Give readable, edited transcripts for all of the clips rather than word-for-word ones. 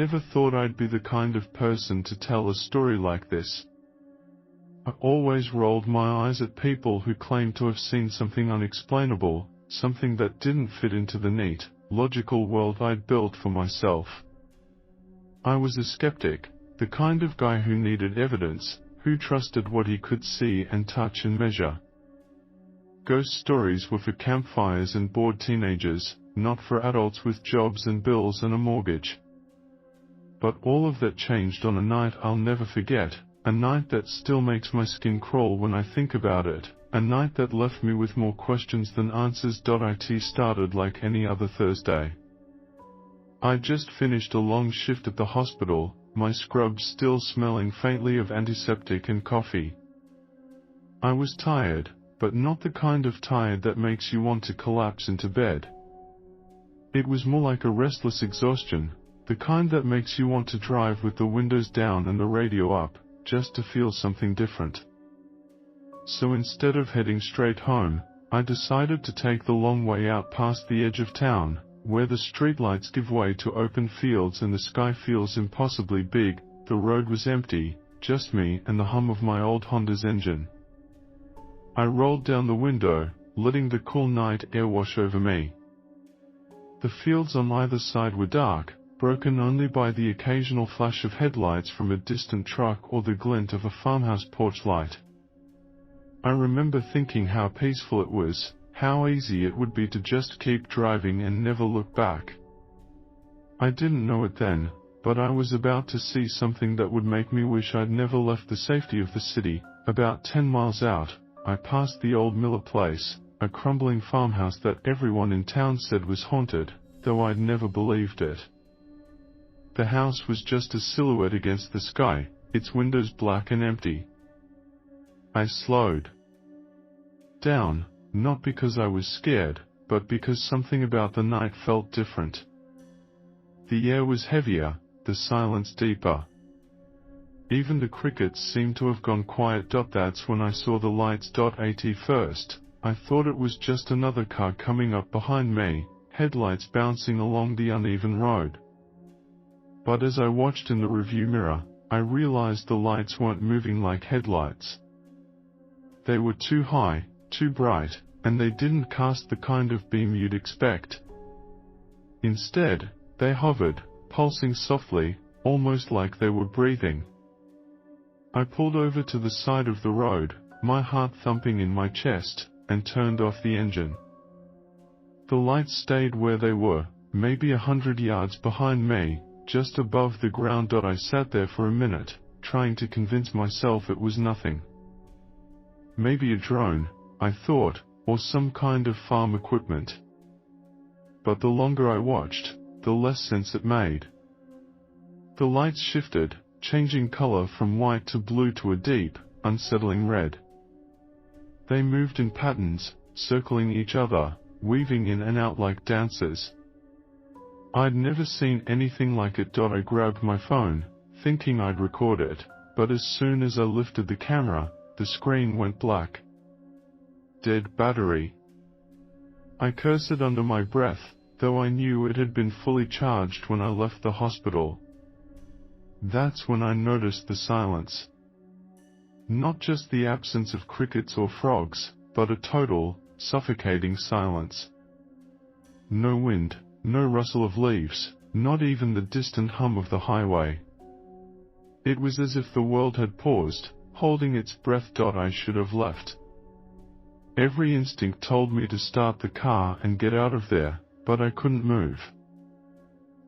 never thought I'd be the kind of person to tell a story like this. I always rolled my eyes at people who claimed to have seen something unexplainable, something that didn't fit into the neat, logical world I'd built for myself. I was a skeptic, the kind of guy who needed evidence, who trusted what he could see and touch and measure. Ghost stories were for campfires and bored teenagers, not for adults with jobs and bills and a mortgage. But all of that changed on a night I'll never forget, a night that still makes my skin crawl when I think about it, a night that left me with more questions than answers. It started like any other Thursday. I'd just finished a long shift at the hospital, my scrubs still smelling faintly of antiseptic and coffee. I was tired, but not the kind of tired that makes you want to collapse into bed. It was more like a restless exhaustion, the kind that makes you want to drive with the windows down and the radio up, just to feel something different. So instead of heading straight home, I decided to take the long way out past the edge of town, where the streetlights give way to open fields and the sky feels impossibly big. The road was empty, just me and the hum of my old Honda's engine. I rolled down the window, letting the cool night air wash over me. The fields on either side were dark, broken only by the occasional flash of headlights from a distant truck or the glint of a farmhouse porch light. I remember thinking how peaceful it was, how easy it would be to just keep driving and never look back. I didn't know it then, but I was about to see something that would make me wish I'd never left the safety of the city. About 10 miles out, I passed the old Miller place, a crumbling farmhouse that everyone in town said was haunted, though I'd never believed it. The house was just a silhouette against the sky, its windows black and empty. I slowed down, not because I was scared, but because something about the night felt different. The air was heavier, the silence deeper. Even the crickets seemed to have gone quiet. That's when I saw the lights. At first, I thought it was just another car coming up behind me, headlights bouncing along the uneven road. But as I watched in the rearview mirror, I realized the lights weren't moving like headlights. They were too high, too bright, and they didn't cast the kind of beam you'd expect. Instead, they hovered, pulsing softly, almost like they were breathing. I pulled over to the side of the road, my heart thumping in my chest, and turned off the engine. The lights stayed where they were, maybe 100 yards behind me, just above the ground. I sat there for a minute, trying to convince myself it was nothing. Maybe a drone, I thought, or some kind of farm equipment. But the longer I watched, the less sense it made. The lights shifted, changing color from white to blue to a deep, unsettling red. They moved in patterns, circling each other, weaving in and out like dancers. I'd never seen anything like it. I grabbed my phone, thinking I'd record it, but as soon as I lifted the camera, the screen went black. Dead battery. I cursed under my breath, though I knew it had been fully charged when I left the hospital. That's when I noticed the silence. Not just the absence of crickets or frogs, but a total, suffocating silence. No wind, no rustle of leaves, not even the distant hum of the highway. It was as if the world had paused, holding its breath. I should have left. Every instinct told me to start the car and get out of there, but I couldn't move.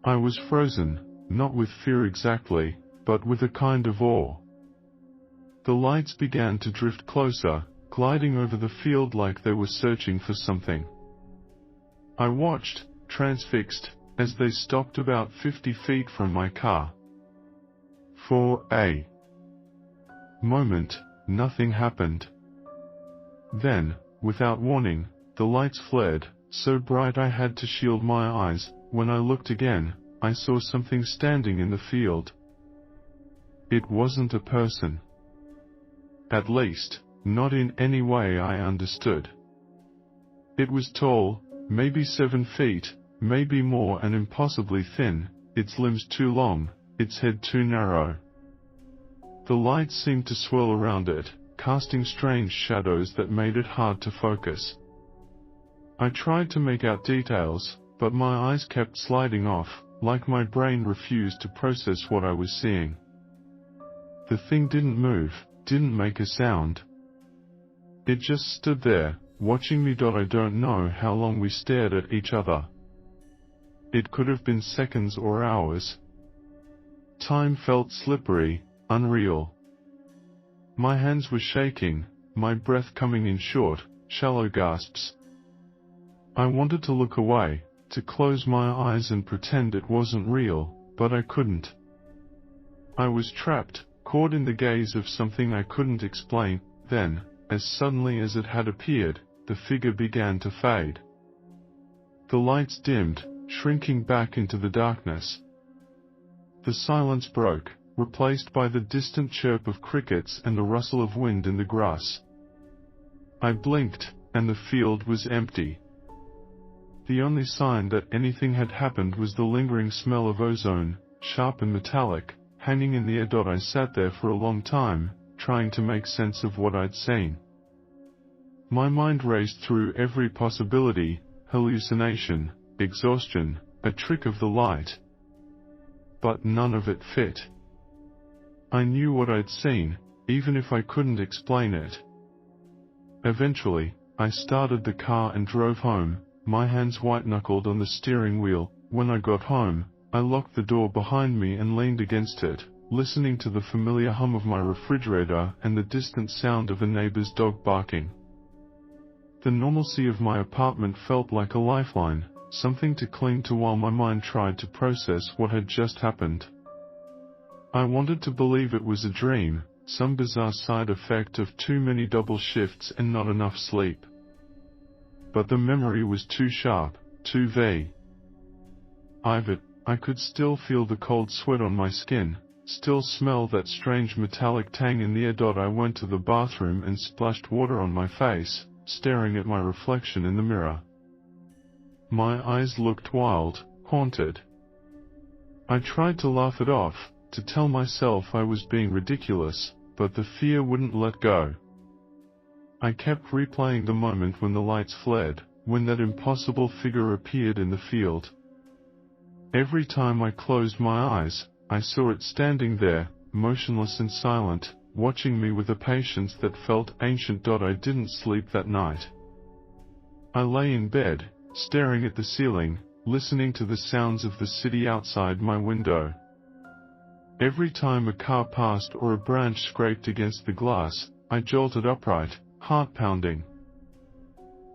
I was frozen, not with fear exactly, but with a kind of awe. The lights began to drift closer, gliding over the field like they were searching for something. I watched, transfixed, as they stopped about 50 feet from my car. For a moment, nothing happened. Then, without warning, the lights flared, so bright I had to shield my eyes. When I looked again, I saw something standing in the field. It wasn't a person. At least, not in any way I understood. It was tall, maybe 7 feet, maybe more, and impossibly thin, its limbs too long, its head too narrow. The light seemed to swirl around it, casting strange shadows that made it hard to focus. I tried to make out details, but my eyes kept sliding off, like my brain refused to process what I was seeing. The thing didn't move, didn't make a sound. It just stood there, watching me. I don't know how long we stared at each other. It could have been seconds or hours. Time felt slippery, unreal. My hands were shaking, my breath coming in short, shallow gasps. I wanted to look away, to close my eyes and pretend it wasn't real, but I couldn't. I was trapped, caught in the gaze of something I couldn't explain. Then, as suddenly as it had appeared, the figure began to fade. The lights dimmed, shrinking back into the darkness. The silence broke, replaced by the distant chirp of crickets and the rustle of wind in the grass. I blinked, and the field was empty. The only sign that anything had happened was the lingering smell of ozone, sharp and metallic, hanging in the air. I sat there for a long time, trying to make sense of what I'd seen. My mind raced through every possibility: hallucination, exhaustion, a trick of the light. But none of it fit. I knew what I'd seen, even if I couldn't explain it. Eventually, I started the car and drove home, my hands white-knuckled on the steering wheel. When I got home, I locked the door behind me and leaned against it, listening to the familiar hum of my refrigerator and the distant sound of a neighbor's dog barking. The normalcy of my apartment felt like a lifeline, something to cling to while my mind tried to process what had just happened. I wanted to believe it was a dream, some bizarre side effect of too many double shifts and not enough sleep. But the memory was too sharp, too vague. I could still feel the cold sweat on my skin, still smell that strange metallic tang in the air. I went to the bathroom and splashed water on my face, staring at my reflection in the mirror. My eyes looked wild, haunted. I tried to laugh it off, to tell myself I was being ridiculous, but the fear wouldn't let go. I kept replaying the moment when the lights flared, when that impossible figure appeared in the field. Every time I closed my eyes, I saw it standing there, motionless and silent, watching me with a patience that felt ancient. I didn't sleep that night. I lay in bed, staring at the ceiling, listening to the sounds of the city outside my window. Every time a car passed or a branch scraped against the glass, I jolted upright, heart pounding.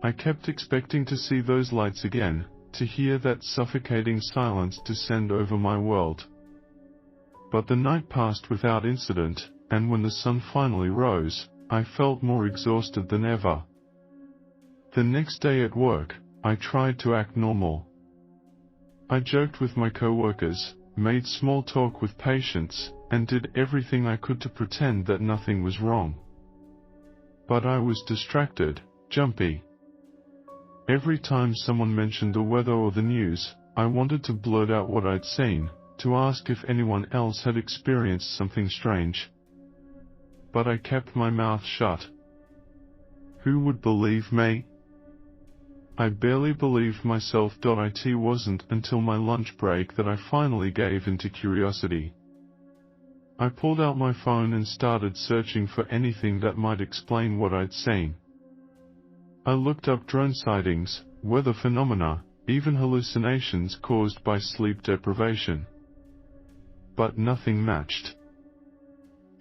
I kept expecting to see those lights again, to hear that suffocating silence descend over my world. But the night passed without incident, and when the sun finally rose, I felt more exhausted than ever. The next day at work, I tried to act normal. I joked with my coworkers, made small talk with patients, and did everything I could to pretend that nothing was wrong. But I was distracted, jumpy. Every time someone mentioned the weather or the news, I wanted to blurt out what I'd seen, to ask if anyone else had experienced something strange. But I kept my mouth shut. Who would believe me? I barely believed myself. It wasn't until my lunch break that I finally gave in to curiosity. I pulled out my phone and started searching for anything that might explain what I'd seen. I looked up drone sightings, weather phenomena, even hallucinations caused by sleep deprivation. But nothing matched.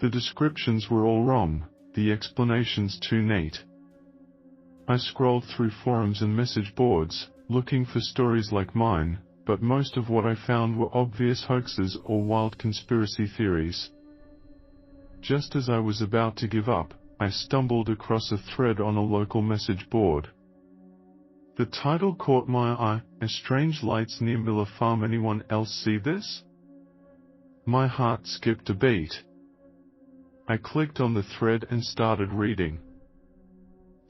The descriptions were all wrong, the explanations too neat. I scrolled through forums and message boards, looking for stories like mine, but most of what I found were obvious hoaxes or wild conspiracy theories. Just as I was about to give up, I stumbled across a thread on a local message board. The title caught my eye: "A strange lights near Miller Farm. Anyone else see this?" My heart skipped a beat. I clicked on the thread and started reading.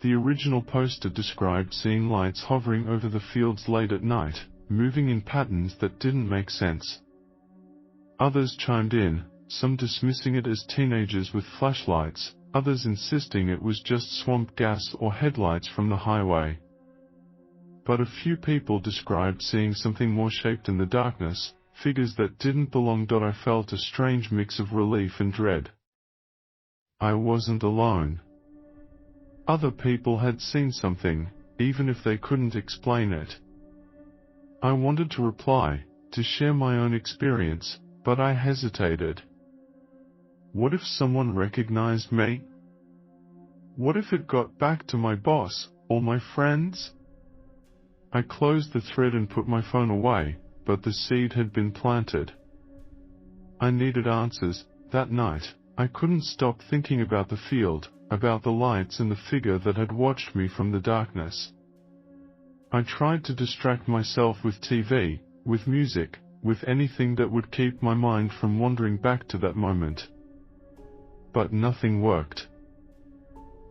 The original poster described seeing lights hovering over the fields late at night, moving in patterns that didn't make sense. Others chimed in, some dismissing it as teenagers with flashlights, others insisting it was just swamp gas or headlights from the highway. But a few people described seeing something more shaped in the darkness, figures that didn't belong. I felt a strange mix of relief and dread. I wasn't alone. Other people had seen something, even if they couldn't explain it. I wanted to reply, to share my own experience, but I hesitated. What if someone recognized me? What if it got back to my boss, or my friends? I closed the thread and put my phone away, but the seed had been planted. I needed answers. That night, I couldn't stop thinking about the field, about the lights and the figure that had watched me from the darkness. I tried to distract myself with TV, with music, with anything that would keep my mind from wandering back to that moment. But nothing worked.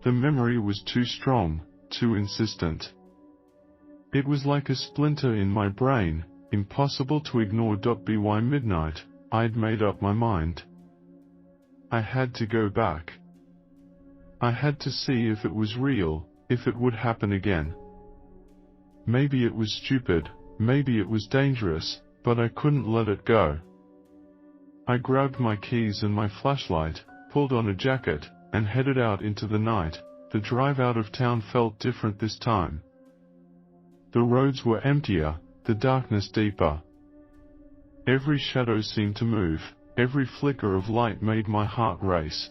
The memory was too strong, too insistent. It was like a splinter in my brain, impossible to ignore. By midnight, I'd made up my mind. I had to go back. I had to see if it was real, if it would happen again. Maybe it was stupid, maybe it was dangerous, but I couldn't let it go. I grabbed my keys and my flashlight, pulled on a jacket, and headed out into the night. The drive out of town felt different this time. The roads were emptier, the darkness deeper. Every shadow seemed to move, every flicker of light made my heart race.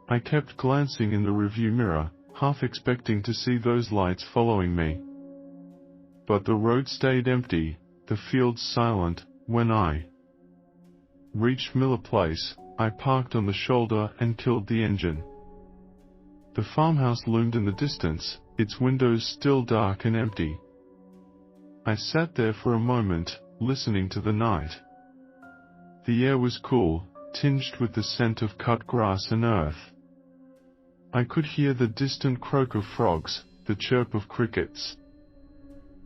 I kept glancing in the rearview mirror, half expecting to see those lights following me. But the road stayed empty, the fields silent. When I reached Miller Place, I parked on the shoulder and killed the engine. The farmhouse loomed in the distance, its windows still dark and empty. I sat there for a moment, listening to the night. The air was cool, tinged with the scent of cut grass and earth. I could hear the distant croak of frogs, the chirp of crickets.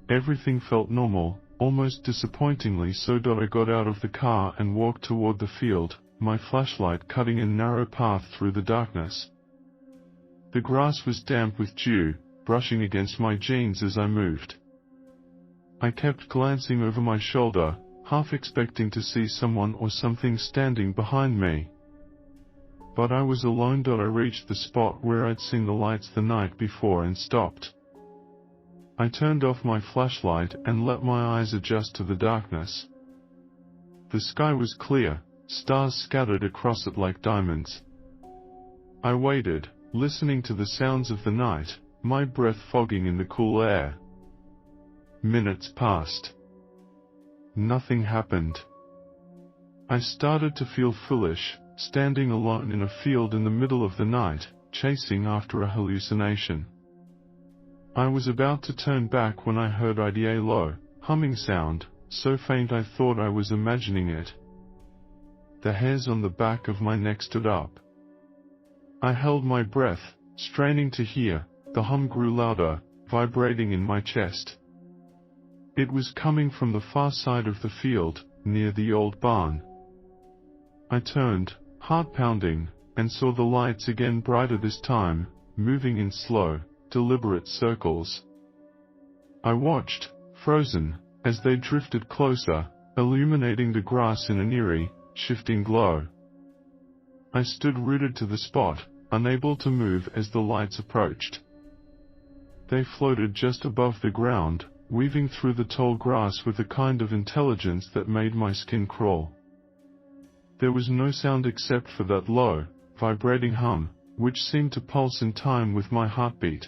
Everything felt normal, almost disappointingly so. I got out of the car and walked toward the field, my flashlight cutting a narrow path through the darkness. The grass was damp with dew, brushing against my jeans as I moved. I kept glancing over my shoulder, half expecting to see someone or something standing behind me. But I was alone. I reached the spot where I'd seen the lights the night before and stopped. I turned off my flashlight and let my eyes adjust to the darkness. The sky was clear, stars scattered across it like diamonds. I waited, listening to the sounds of the night, my breath fogging in the cool air. Minutes passed. Nothing happened. I started to feel foolish, standing alone in a field in the middle of the night, chasing after a hallucination. I was about to turn back when I heard a low, humming sound, so faint I thought I was imagining it. The hairs on the back of my neck stood up. I held my breath, straining to hear. The hum grew louder, vibrating in my chest. It was coming from the far side of the field, near the old barn. I turned, heart pounding, and saw the lights again, brighter this time, moving in slow, deliberate circles. I watched, frozen, as they drifted closer, illuminating the grass in an eerie, shifting glow. I stood rooted to the spot, unable to move as the lights approached. They floated just above the ground, weaving through the tall grass with a kind of intelligence that made my skin crawl. There was no sound except for that low, vibrating hum, which seemed to pulse in time with my heartbeat.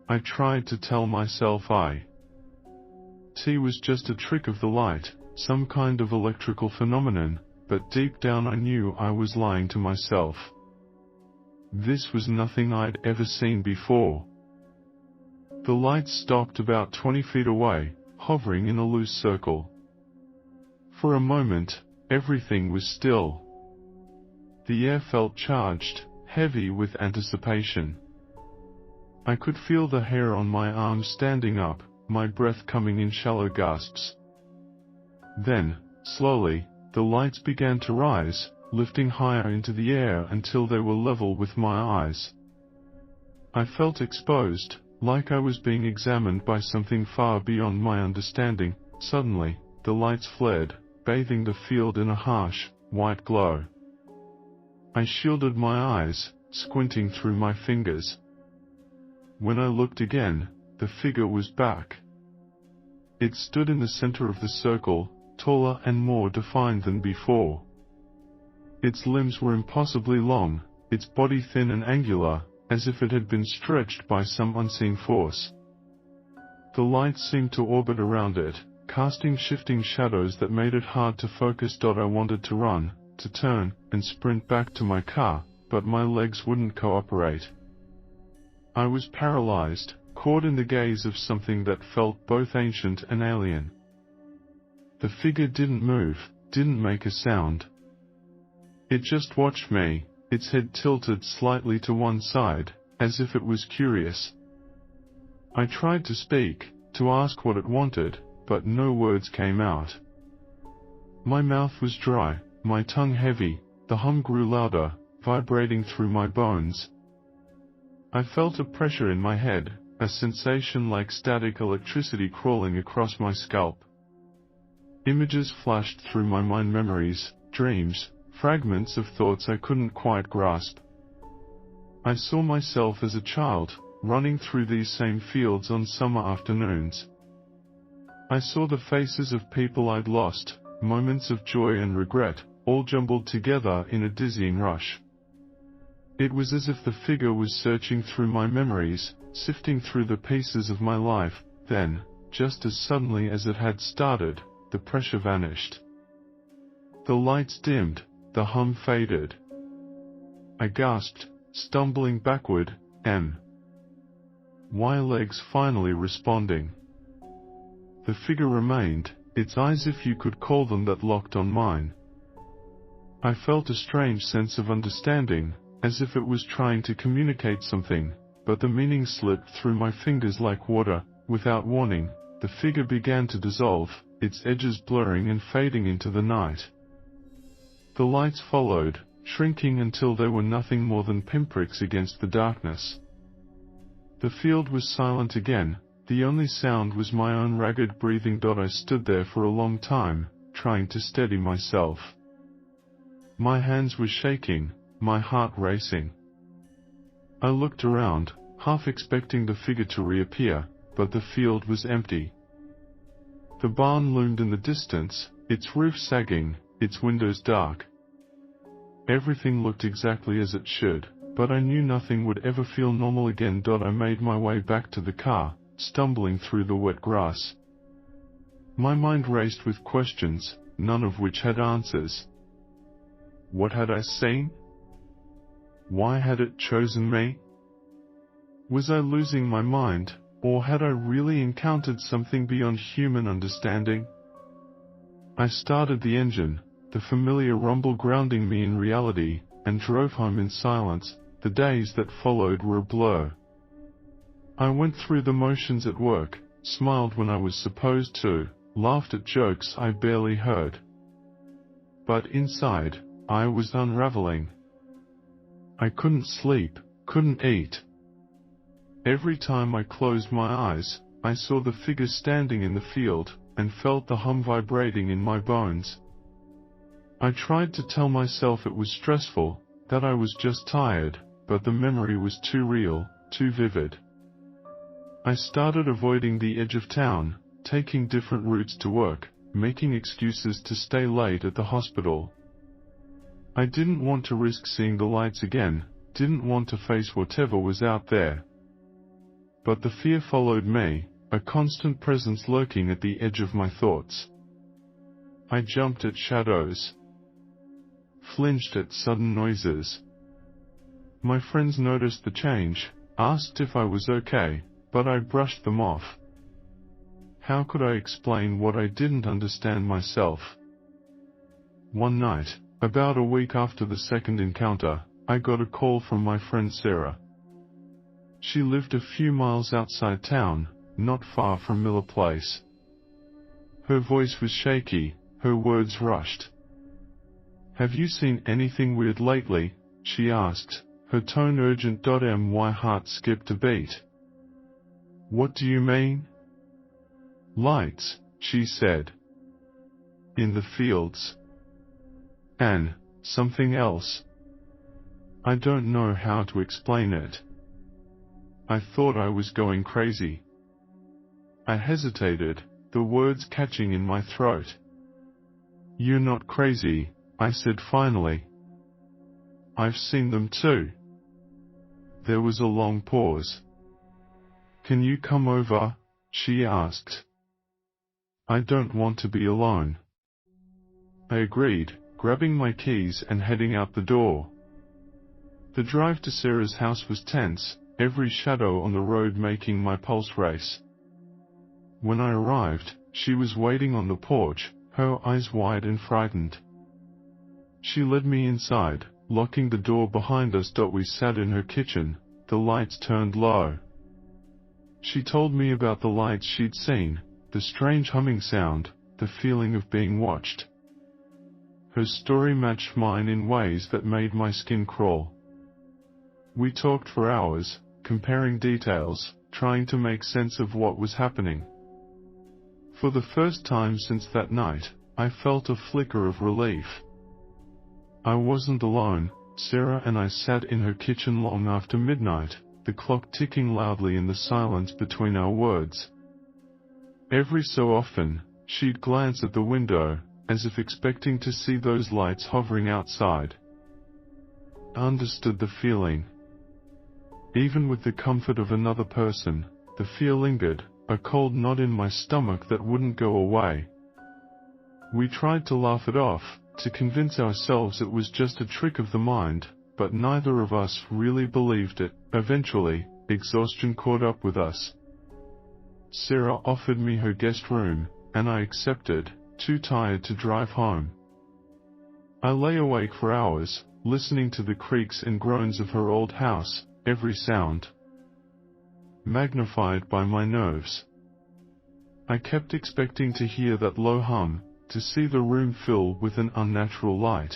I tried to tell myself it was just a trick of the light, some kind of electrical phenomenon, but deep down I knew I was lying to myself. This was nothing I'd ever seen before. The lights stopped about 20 feet away, hovering in a loose circle. For a moment, everything was still. The air felt charged, heavy with anticipation. I could feel the hair on my arms standing up, my breath coming in shallow gasps. Then, slowly, The lights began to rise, lifting higher into the air until they were level with my eyes. I felt exposed, like I was being examined by something far beyond my understanding. Suddenly, the lights flared, bathing the field in a harsh, white glow. I shielded my eyes, squinting through my fingers. When I looked again, the figure was back. It stood in the center of the circle, taller and more defined than before. Its limbs were impossibly long, its body thin and angular, as if it had been stretched by some unseen force. The light seemed to orbit around it, casting shifting shadows that made it hard to focus. I wanted to run, to turn, and sprint back to my car, but my legs wouldn't cooperate. I was paralyzed, caught in the gaze of something that felt both ancient and alien. The figure didn't move, didn't make a sound. It just watched me, its head tilted slightly to one side, as if it was curious. I tried to speak, to ask what it wanted, but no words came out. My mouth was dry, my tongue heavy, the hum grew louder, vibrating through my bones. I felt a pressure in my head, a sensation like static electricity crawling across my scalp. Images flashed through my mind, memories, dreams, fragments of thoughts I couldn't quite grasp. I saw myself as a child, running through these same fields on summer afternoons. I saw the faces of people I'd lost, moments of joy and regret, all jumbled together in a dizzying rush. It was as if the figure was searching through my memories, sifting through the pieces of my life. Then, just as suddenly as it had started, the pressure vanished. The lights dimmed, the hum faded. I gasped, stumbling backward, my legs finally responding. The figure remained, its eyes, if you could call them that, locked on mine. I felt a strange sense of understanding, as if it was trying to communicate something, but the meaning slipped through my fingers like water. Without warning, the figure began to dissolve, its edges blurring and fading into the night. The lights followed, shrinking until they were nothing more than pinpricks against the darkness. The field was silent again, the only sound was my own ragged breathing. I stood there for a long time, trying to steady myself. My hands were shaking, my heart racing. I looked around, half expecting the figure to reappear, but the field was empty. The barn loomed in the distance, its roof sagging, its windows dark. Everything looked exactly as it should, but I knew nothing would ever feel normal again. I made my way back to the car, stumbling through the wet grass. My mind raced with questions, none of which had answers. What had I seen? Why had it chosen me? Was I losing my mind, or had I really encountered something beyond human understanding? I started the engine, the familiar rumble grounding me in reality, and drove home in silence. The days that followed were a blur. I went through the motions at work, smiled when I was supposed to, laughed at jokes I barely heard. But inside, I was unraveling. I couldn't sleep, couldn't eat. Every time I closed my eyes, I saw the figure standing in the field, and felt the hum vibrating in my bones. I tried to tell myself it was stressful, that I was just tired, but the memory was too real, too vivid. I started avoiding the edge of town, taking different routes to work, making excuses to stay late at the hospital. I didn't want to risk seeing the lights again, didn't want to face whatever was out there. But the fear followed me, a constant presence lurking at the edge of my thoughts. I jumped at shadows, flinched at sudden noises. My friends noticed the change, asked if I was okay, but I brushed them off. How could I explain what I didn't understand myself? One night, about a week after the second encounter, I got a call from my friend Sarah. She lived a few miles outside town, not far from Miller Place. Her voice was shaky, her words rushed. Have you seen anything weird lately? She asked, her tone urgent. My heart skipped a beat. What do you mean? Lights, she said. In the fields. And something else. I don't know how to explain it. I thought I was going crazy. I hesitated, the words catching in my throat. You're not crazy, I said finally. I've seen them too. There was a long pause. Can you come over? She asked. I don't want to be alone. I agreed, grabbing my keys and heading out the door. The drive to Sarah's house was tense, every shadow on the road making my pulse race. When I arrived, she was waiting on the porch, her eyes wide and frightened. She led me inside, locking the door behind us. We sat in her kitchen, the lights turned low. She told me about the lights she'd seen, the strange humming sound, the feeling of being watched. Her story matched mine in ways that made my skin crawl. We talked for hours, comparing details, trying to make sense of what was happening. For the first time since that night, I felt a flicker of relief. I wasn't alone. Sarah and I sat in her kitchen long after midnight, the clock ticking loudly in the silence between our words. Every so often, she'd glance at the window, as if expecting to see those lights hovering outside. I understood the feeling. Even with the comfort of another person, the fear lingered, a cold knot in my stomach that wouldn't go away. We tried to laugh it off, to convince ourselves it was just a trick of the mind, but neither of us really believed it. Eventually, exhaustion caught up with us. Sarah offered me her guest room, and I accepted, too tired to drive home. I lay awake for hours, listening to the creaks and groans of her old house, every sound magnified by my nerves. I kept expecting to hear that low hum, to see the room fill with an unnatural light.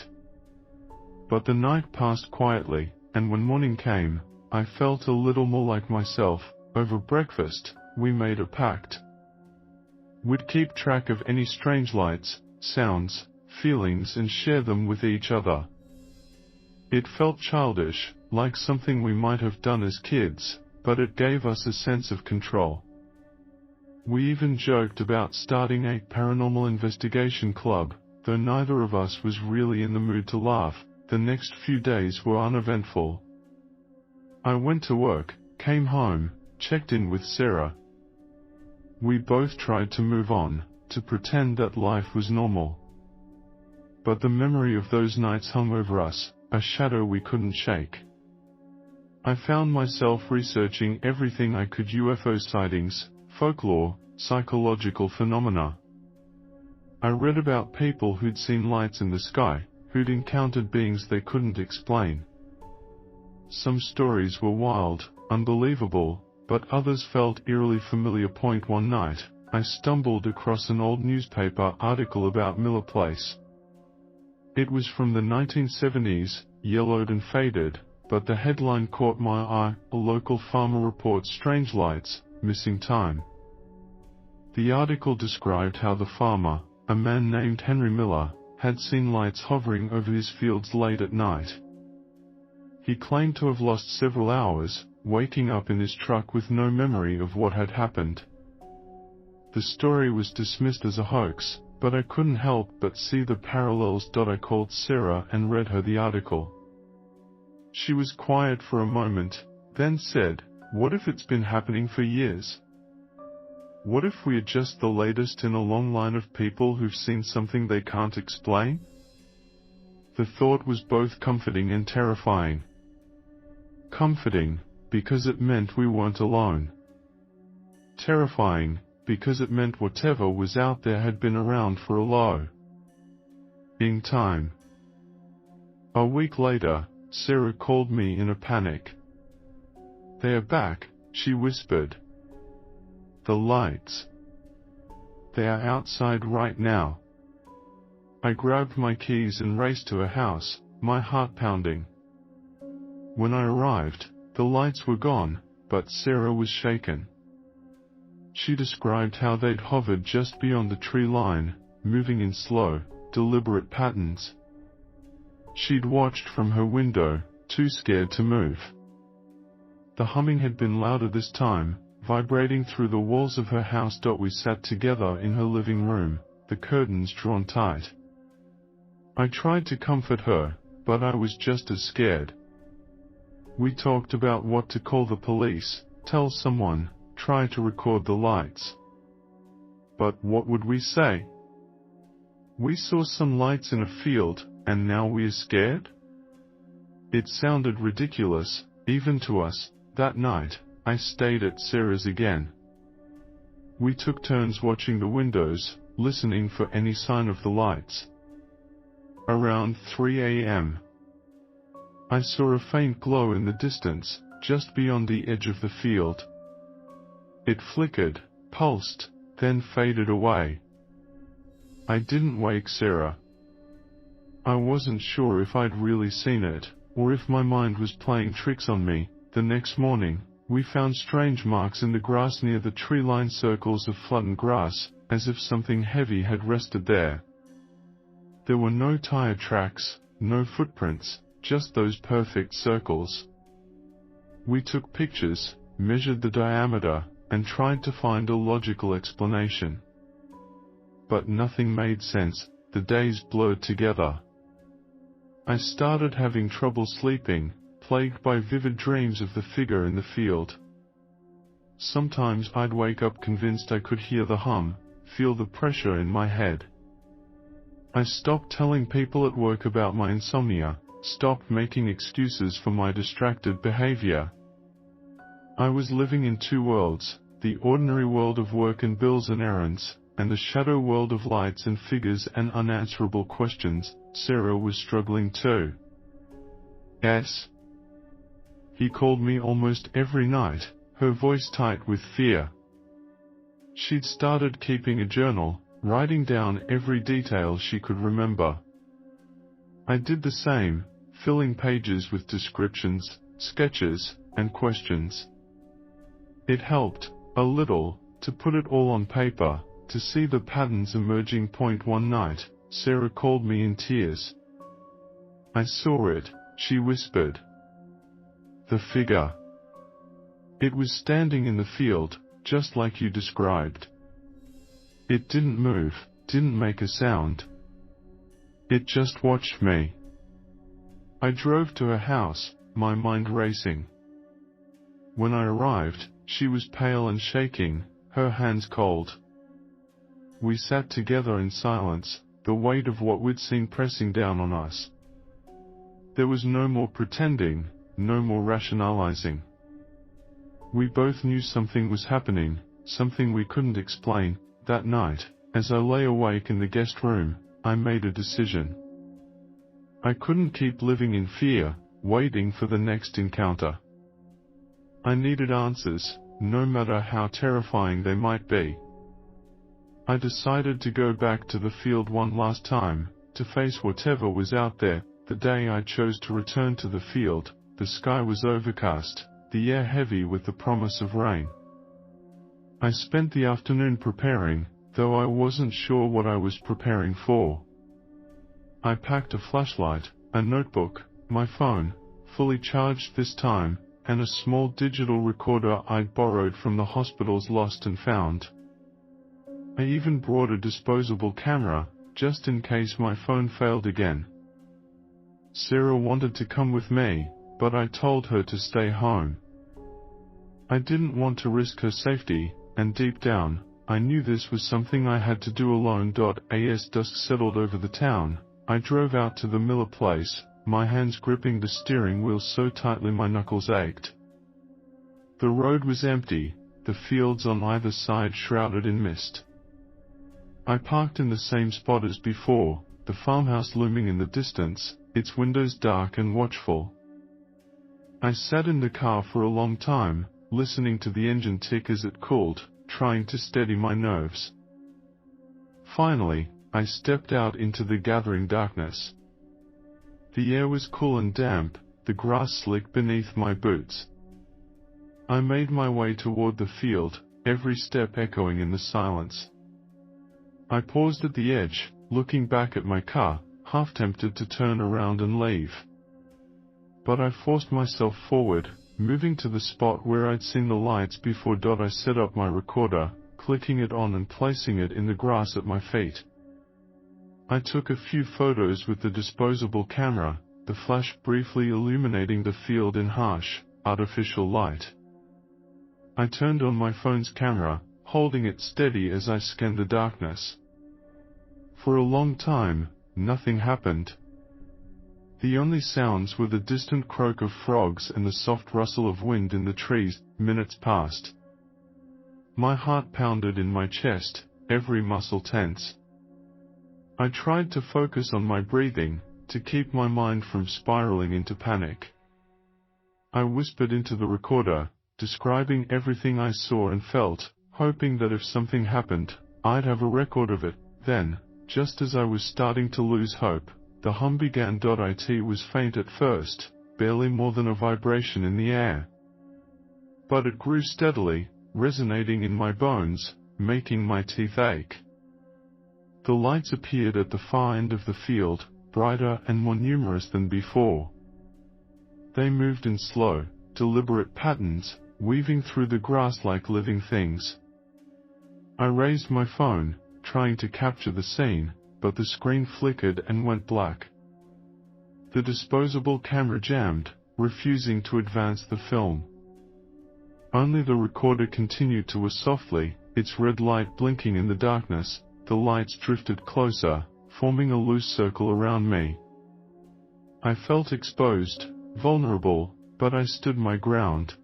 But the night passed quietly, and when morning came, I felt a little more like myself. Over breakfast, we made a pact. We'd keep track of any strange lights, sounds, feelings and share them with each other. It felt childish, like something we might have done as kids, but it gave us a sense of control. We even joked about starting a paranormal investigation club, though neither of us was really in the mood to laugh. The next few days were uneventful. I went to work, came home, checked in with Sarah. We both tried to move on, to pretend that life was normal. But the memory of those nights hung over us, a shadow we couldn't shake. I found myself researching everything I could: UFO sightings, folklore, psychological phenomena. I read about people who'd seen lights in the sky, who'd encountered beings they couldn't explain. Some stories were wild, unbelievable, but others felt eerily familiar. One night, I stumbled across an old newspaper article about Miller Place. It was from the 1970s, yellowed and faded, but the headline caught my eye: a local farmer reports strange lights, missing time. The article described how the farmer, a man named Henry Miller, had seen lights hovering over his fields late at night. He claimed to have lost several hours, waking up in his truck with no memory of what had happened. The story was dismissed as a hoax, but I couldn't help but see the parallels. I called Sarah and read her the article. She was quiet for a moment, then said, "What if it's been happening for years? What if we're just the latest in a long line of people who've seen something they can't explain?" The thought was both comforting and terrifying. Comforting, because it meant we weren't alone. Terrifying, because it meant whatever was out there had been around for a long time. A week later, Sarah called me in a panic. "They are back," she whispered. "The lights. They are outside right now." I grabbed my keys and raced to her house, my heart pounding. When I arrived, the lights were gone, but Sarah was shaken. She described how they'd hovered just beyond the tree line, moving in slow, deliberate patterns. She'd watched from her window, too scared to move. The humming had been louder this time, vibrating through the walls of her house. We sat together in her living room, the curtains drawn tight. I tried to comfort her, but I was just as scared. We talked about what to call the police, tell someone, try to record the lights. But what would we say? We saw some lights in a field, and now we're scared? It sounded ridiculous, even to us. That night, I stayed at Sarah's again. We took turns watching the windows, listening for any sign of the lights. Around 3 a.m., I saw a faint glow in the distance, just beyond the edge of the field. It flickered, pulsed, then faded away. I didn't wake Sarah. I wasn't sure if I'd really seen it, or if my mind was playing tricks on me. The next morning, we found strange marks in the grass near the tree-lined circles of flattened grass, as if something heavy had rested there. There were no tire tracks, no footprints, just those perfect circles. We took pictures, measured the diameter, and tried to find a logical explanation. But nothing made sense. The days blurred together. I started having trouble sleeping, plagued by vivid dreams of the figure in the field. Sometimes I'd wake up convinced I could hear the hum, feel the pressure in my head. I stopped telling people at work about my insomnia, stopped making excuses for my distracted behavior. I was living in two worlds, the ordinary world of work and bills and errands, and the shadow world of lights and figures and unanswerable questions. Sarah was struggling too. Yes. He called me almost every night, her voice tight with fear. She'd started keeping a journal, writing down every detail she could remember. I did the same, filling pages with descriptions, sketches, and questions. It helped, a little, to put it all on paper, to see the patterns emerging. One night, Sarah called me in tears. I saw it, she whispered. The figure. It was standing in the field, just like you described. It didn't move, didn't make a sound. It just watched me. I drove to her house, my mind racing. When I arrived, she was pale and shaking, her hands cold. We sat together in silence, the weight of what we'd seen pressing down on us. There was no more pretending, no more rationalizing. We both knew something was happening, something we couldn't explain. That night, as I lay awake in the guest room, I made a decision. I couldn't keep living in fear, waiting for the next encounter. I needed answers, no matter how terrifying they might be. I decided to go back to the field one last time, to face whatever was out there. The day I chose to return to the field, the sky was overcast, the air heavy with the promise of rain. I spent the afternoon preparing, though I wasn't sure what I was preparing for. I packed a flashlight, a notebook, my phone, fully charged this time, and a small digital recorder I'd borrowed from the hospital's lost and found. I even brought a disposable camera, just in case my phone failed again. Sarah wanted to come with me, but I told her to stay home. I didn't want to risk her safety, and deep down, I knew this was something I had to do alone. As dusk settled over the town, I drove out to the Miller place, my hands gripping the steering wheel so tightly my knuckles ached. The road was empty, the fields on either side shrouded in mist. I parked in the same spot as before, the farmhouse looming in the distance, its windows dark and watchful. I sat in the car for a long time, listening to the engine tick as it cooled, trying to steady my nerves. Finally, I stepped out into the gathering darkness. The air was cool and damp, the grass slick beneath my boots. I made my way toward the field, every step echoing in the silence. I paused at the edge, looking back at my car, half tempted to turn around and leave. But I forced myself forward, moving to the spot where I'd seen the lights before. I set up my recorder, clicking it on and placing it in the grass at my feet. I took a few photos with the disposable camera, the flash briefly illuminating the field in harsh, artificial light. I turned on my phone's camera, holding it steady as I scanned the darkness. For a long time, nothing happened. The only sounds were the distant croak of frogs and the soft rustle of wind in the trees. Minutes passed. My heart pounded in my chest, every muscle tense. I tried to focus on my breathing, to keep my mind from spiraling into panic. I whispered into the recorder, describing everything I saw and felt, hoping that if something happened, I'd have a record of it. Then, just as I was starting to lose hope, the hum began. It was faint at first, barely more than a vibration in the air. But it grew steadily, resonating in my bones, making my teeth ache. The lights appeared at the far end of the field, brighter and more numerous than before. They moved in slow, deliberate patterns, weaving through the grass like living things. I raised my phone, trying to capture the scene, but the screen flickered and went black. The disposable camera jammed, refusing to advance the film. Only the recorder continued to whir softly, its red light blinking in the darkness. The lights drifted closer, forming a loose circle around me. I felt exposed, vulnerable, but I stood my ground.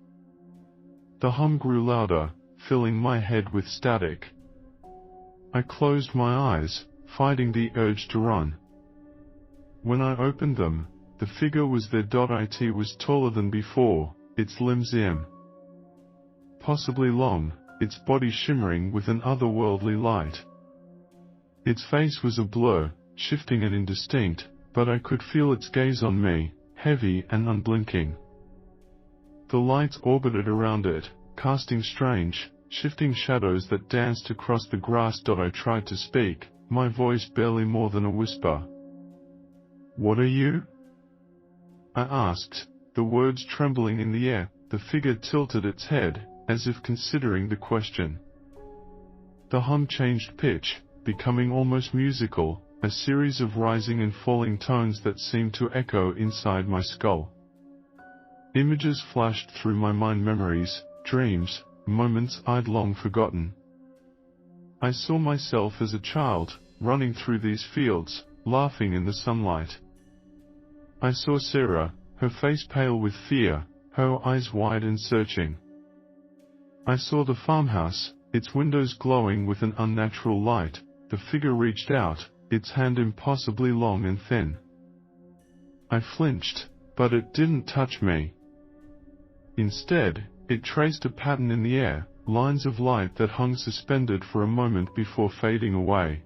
The hum grew louder, filling my head with static. I closed my eyes, fighting the urge to run. When I opened them, the figure was there. It was taller than before, its limbs possibly long, its body shimmering with an otherworldly light. Its face was a blur, shifting and indistinct, but I could feel its gaze on me, heavy and unblinking. The lights orbited around it, casting strange, shifting shadows that danced across the grass. I tried to speak, my voice barely more than a whisper. "What are you?" I asked, the words trembling in the air. The figure tilted its head, as if considering the question. The hum changed pitch, becoming almost musical, a series of rising and falling tones that seemed to echo inside my skull. Images flashed through my mind, memories, dreams, moments I'd long forgotten. I saw myself as a child, running through these fields, laughing in the sunlight. I saw Sarah, her face pale with fear, her eyes wide and searching. I saw the farmhouse, its windows glowing with an unnatural light. The figure reached out, its hand impossibly long and thin. I flinched, but it didn't touch me. Instead, it traced a pattern in the air, lines of light that hung suspended for a moment before fading away.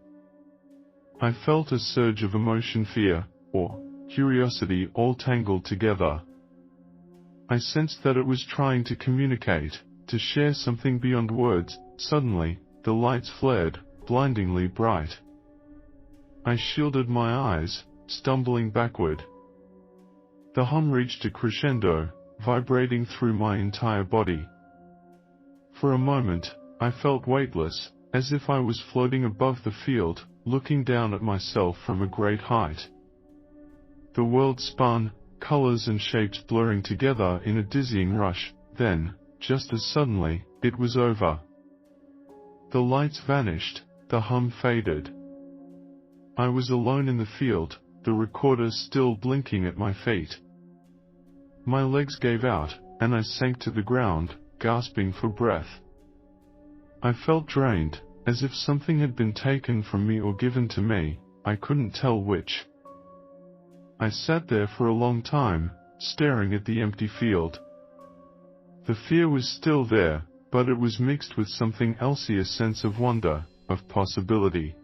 I felt a surge of emotion, fear, or curiosity, all tangled together. I sensed that it was trying to communicate, to share something beyond words. Suddenly, the lights flared, blindingly bright. I shielded my eyes, stumbling backward. The hum reached a crescendo, vibrating through my entire body. For a moment, I felt weightless, as if I was floating above the field, looking down at myself from a great height. The world spun, colors and shapes blurring together in a dizzying rush. Then, just as suddenly, it was over. The lights vanished, the hum faded. I was alone in the field, the recorder still blinking at my feet. My legs gave out, and I sank to the ground, gasping for breath. I felt drained, as if something had been taken from me or given to me, I couldn't tell which. I sat there for a long time, staring at the empty field. The fear was still there, but it was mixed with something else, a sense of wonder, of possibility.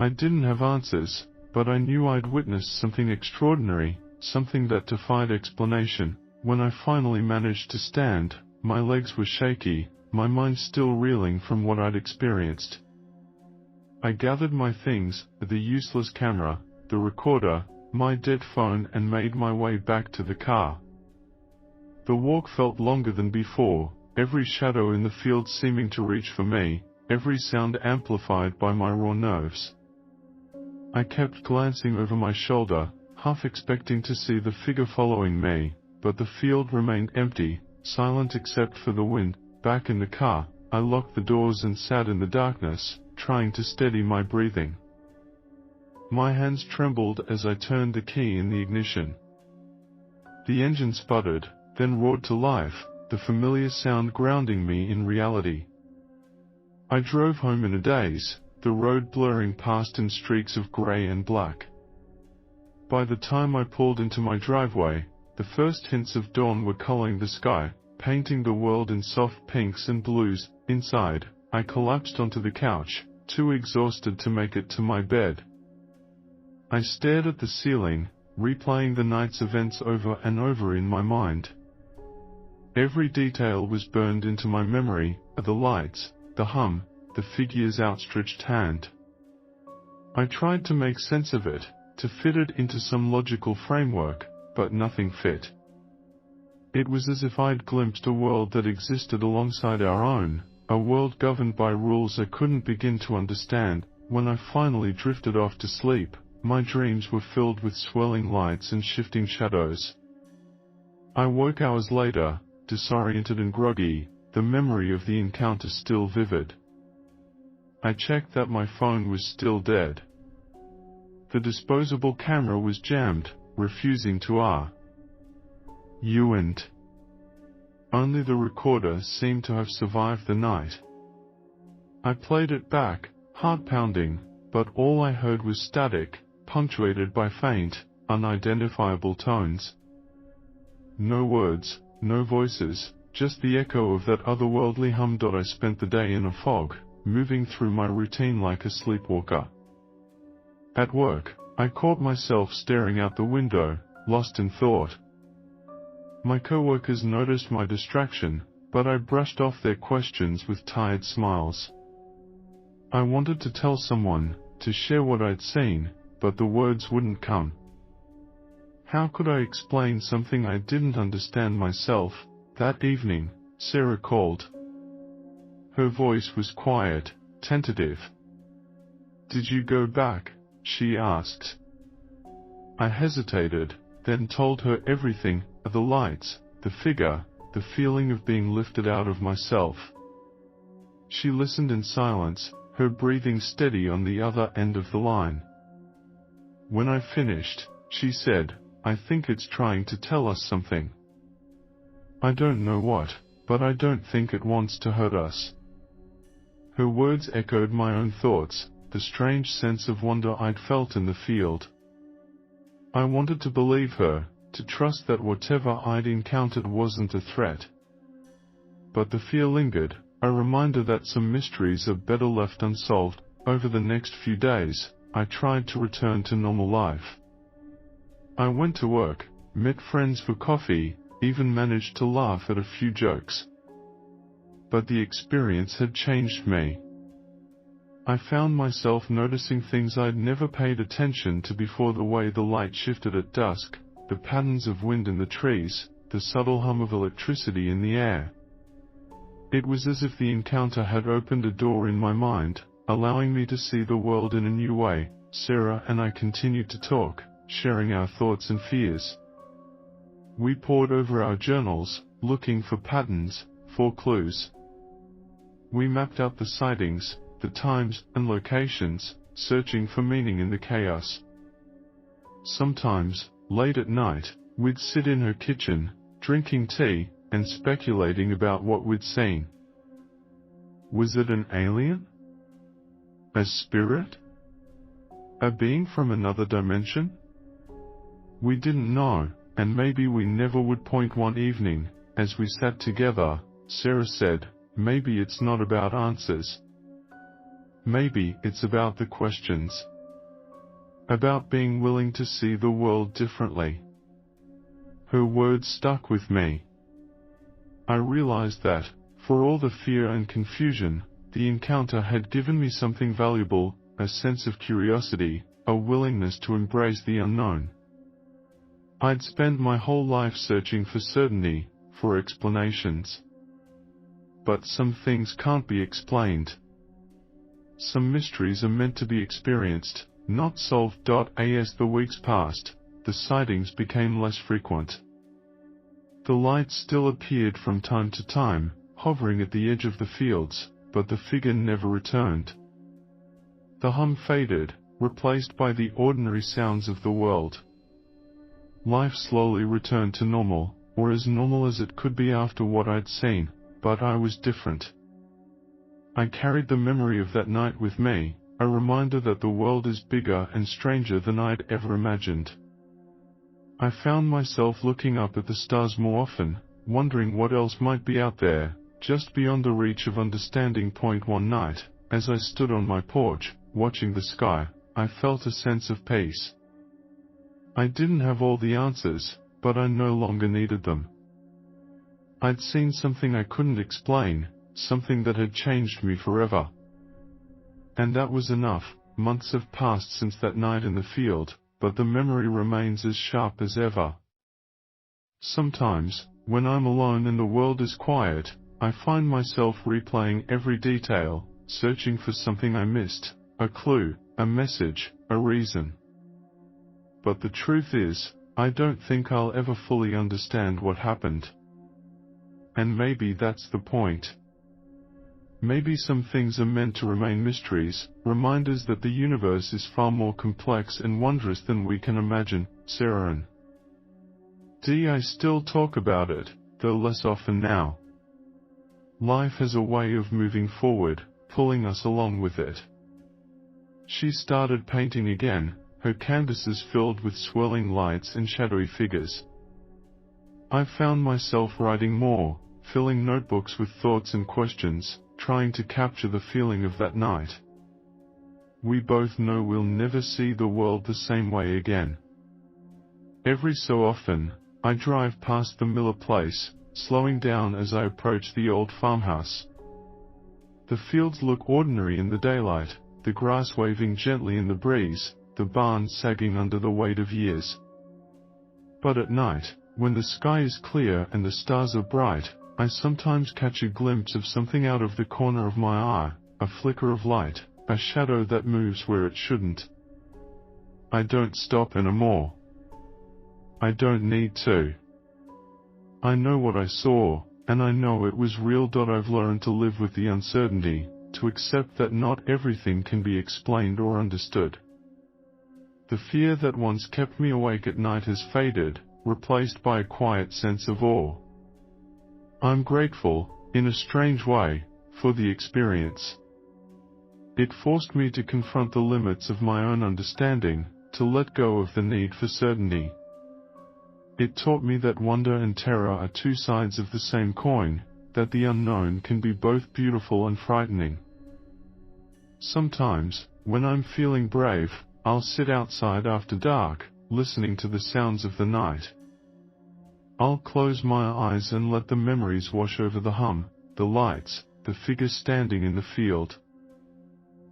I didn't have answers, but I knew I'd witnessed something extraordinary, something that defied explanation. When I finally managed to stand, my legs were shaky, my mind still reeling from what I'd experienced. I gathered my things, the useless camera, the recorder, my dead phone, and made my way back to the car. The walk felt longer than before, every shadow in the field seeming to reach for me, every sound amplified by my raw nerves. I kept glancing over my shoulder, half expecting to see the figure following me, but the field remained empty, silent except for the wind. Back in the car, I locked the doors and sat in the darkness, trying to steady my breathing. My hands trembled as I turned the key in the ignition. The engine sputtered, then roared to life, the familiar sound grounding me in reality. I drove home in a daze, the road blurring past in streaks of grey and black. By the time I pulled into my driveway, the first hints of dawn were coloring the sky, painting the world in soft pinks and blues. Inside, I collapsed onto the couch, too exhausted to make it to my bed. I stared at the ceiling, replaying the night's events over and over in my mind. Every detail was burned into my memory, the lights, the hum, the figure's outstretched hand. I tried to make sense of it, to fit it into some logical framework, but nothing fit. It was as if I'd glimpsed a world that existed alongside our own, a world governed by rules I couldn't begin to understand. When I finally drifted off to sleep, my dreams were filled with swirling lights and shifting shadows. I woke hours later, disoriented and groggy, the memory of the encounter still vivid. I checked that my phone was still dead. The disposable camera was jammed, refusing to and only the recorder seemed to have survived the night. I played it back, heart pounding, but all I heard was static, punctuated by faint, unidentifiable tones. No words, no voices, just the echo of that otherworldly hum. I spent the day in a fog, moving through my routine like a sleepwalker. At work, I caught myself staring out the window, lost in thought. My coworkers noticed my distraction, but I brushed off their questions with tired smiles. I wanted to tell someone, to share what I'd seen, but the words wouldn't come. How could I explain something I didn't understand myself? That evening, Sarah called. Her voice was quiet, tentative. "Did you go back?" she asked. I hesitated, then told her everything, the lights, the figure, the feeling of being lifted out of myself. She listened in silence, her breathing steady on the other end of the line. When I finished, she said, "I think it's trying to tell us something. I don't know what, but I don't think it wants to hurt us." Her words echoed my own thoughts, the strange sense of wonder I'd felt in the field. I wanted to believe her, to trust that whatever I'd encountered wasn't a threat. But the fear lingered, a reminder that some mysteries are better left unsolved. Over the next few days, I tried to return to normal life. I went to work, met friends for coffee, even managed to laugh at a few jokes. But the experience had changed me. I found myself noticing things I'd never paid attention to before: the way the light shifted at dusk, the patterns of wind in the trees, the subtle hum of electricity in the air. It was as if the encounter had opened a door in my mind, allowing me to see the world in a new way. Sarah and I continued to talk, sharing our thoughts and fears. We pored over our journals, looking for patterns, for clues. We mapped out the sightings, the times and locations, searching for meaning in the chaos. Sometimes, late at night, we'd sit in her kitchen, drinking tea, and speculating about what we'd seen. Was it an alien? A spirit? A being from another dimension? We didn't know, and maybe we never would. One evening, as we sat together, Sarah said, "Maybe it's not about answers. Maybe it's about the questions." about being willing to see the world differently. Her words stuck with me. I realized that, for all the fear and confusion, the encounter had given me something valuable, a sense of curiosity, a willingness to embrace the unknown. I'd spent my whole life searching for certainty, for explanations. But some things can't be explained. Some mysteries are meant to be experienced, not solved. As the weeks passed, the sightings became less frequent. The lights still appeared from time to time, hovering at the edge of the fields, but the figure never returned. The hum faded, replaced by the ordinary sounds of the world. Life slowly returned to normal, or as normal as it could be after what I'd seen, but I was different. I carried the memory of that night with me, a reminder that the world is bigger and stranger than I'd ever imagined. I found myself looking up at the stars more often, wondering what else might be out there, just beyond the reach of understanding. One night, as I stood on my porch, watching the sky, I felt a sense of peace. I didn't have all the answers, but I no longer needed them. I'd seen something I couldn't explain, something that had changed me forever. And that was enough. Months have passed since that night in the field, but the memory remains as sharp as ever. Sometimes, when I'm alone and the world is quiet, I find myself replaying every detail, searching for something I missed, a clue, a message, a reason. But the truth is, I don't think I'll ever fully understand what happened. And maybe that's the point. Maybe some things are meant to remain mysteries, reminders that the universe is far more complex and wondrous than we can imagine. Sarah and I still talk about it, though less often now. Life has a way of moving forward, pulling us along with it. She started painting again, her canvases filled with swirling lights and shadowy figures. I found myself writing more, filling notebooks with thoughts and questions, trying to capture the feeling of that night. We both know we'll never see the world the same way again. Every so often, I drive past the Miller place, slowing down as I approach the old farmhouse. The fields look ordinary in the daylight, the grass waving gently in the breeze, the barn sagging under the weight of years. But at night, when the sky is clear and the stars are bright, I sometimes catch a glimpse of something out of the corner of my eye, a flicker of light, a shadow that moves where it shouldn't. I don't stop anymore. I don't need to. I know what I saw, and I know it was real. I've learned to live with the uncertainty, to accept that not everything can be explained or understood. The fear that once kept me awake at night has faded, replaced by a quiet sense of awe. I'm grateful, in a strange way, for the experience. It forced me to confront the limits of my own understanding, to let go of the need for certainty. It taught me that wonder and terror are two sides of the same coin, that the unknown can be both beautiful and frightening. Sometimes, when I'm feeling brave, I'll sit outside after dark, listening to the sounds of the night. I'll close my eyes and let the memories wash over the hum, the lights, the figure standing in the field.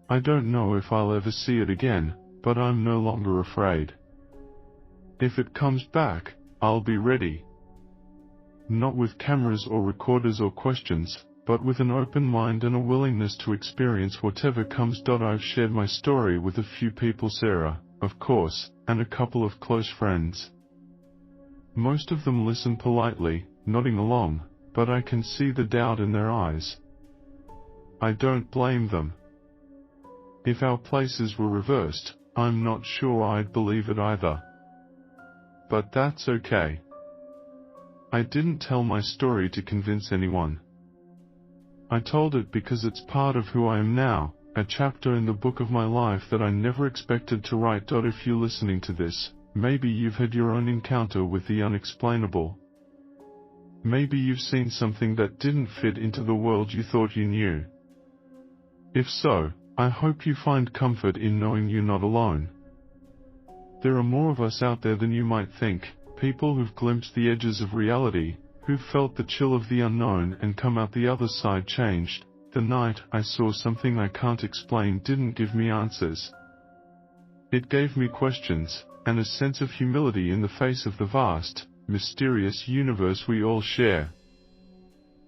I don't know if I'll ever see it again, but I'm no longer afraid. If it comes back, I'll be ready. Not with cameras or recorders or questions, but with an open mind and a willingness to experience whatever comes. I've shared my story with a few people, Sarah, of course, and a couple of close friends. Most of them listen politely, nodding along, but I can see the doubt in their eyes. I don't blame them. If our places were reversed, I'm not sure I'd believe it either. But that's okay. I didn't tell my story to convince anyone. I told it because it's part of who I am now, a chapter in the book of my life that I never expected to write. If you're listening to this, maybe you've had your own encounter with the unexplainable. Maybe you've seen something that didn't fit into the world you thought you knew. If so, I hope you find comfort in knowing you're not alone. There are more of us out there than you might think, people who've glimpsed the edges of reality, who've felt the chill of the unknown and come out the other side changed. The night I saw something I can't explain didn't give me answers. It gave me questions, and a sense of humility in the face of the vast, mysterious universe we all share.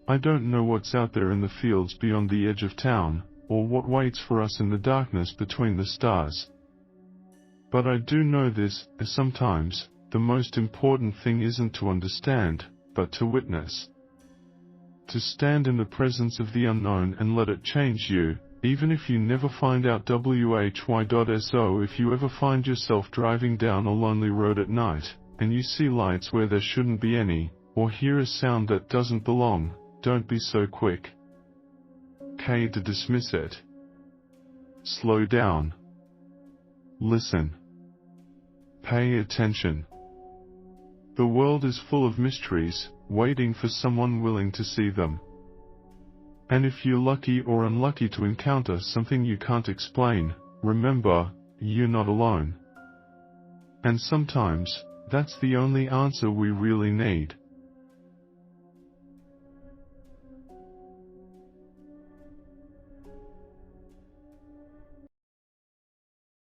I don't know what's out there in the fields beyond the edge of town, or what waits for us in the darkness between the stars. But I do know this, sometimes, the most important thing isn't to understand, but to witness. To stand in the presence of the unknown and let it change you, even if you never find out why.so. If you ever find yourself driving down a lonely road at night, and you see lights where there shouldn't be any, or hear a sound that doesn't belong, don't be so quick to dismiss it. Slow down. Listen. Pay attention. The world is full of mysteries, waiting for someone willing to see them. And if you're lucky or unlucky to encounter something you can't explain, remember, you're not alone. And sometimes, that's the only answer we really need.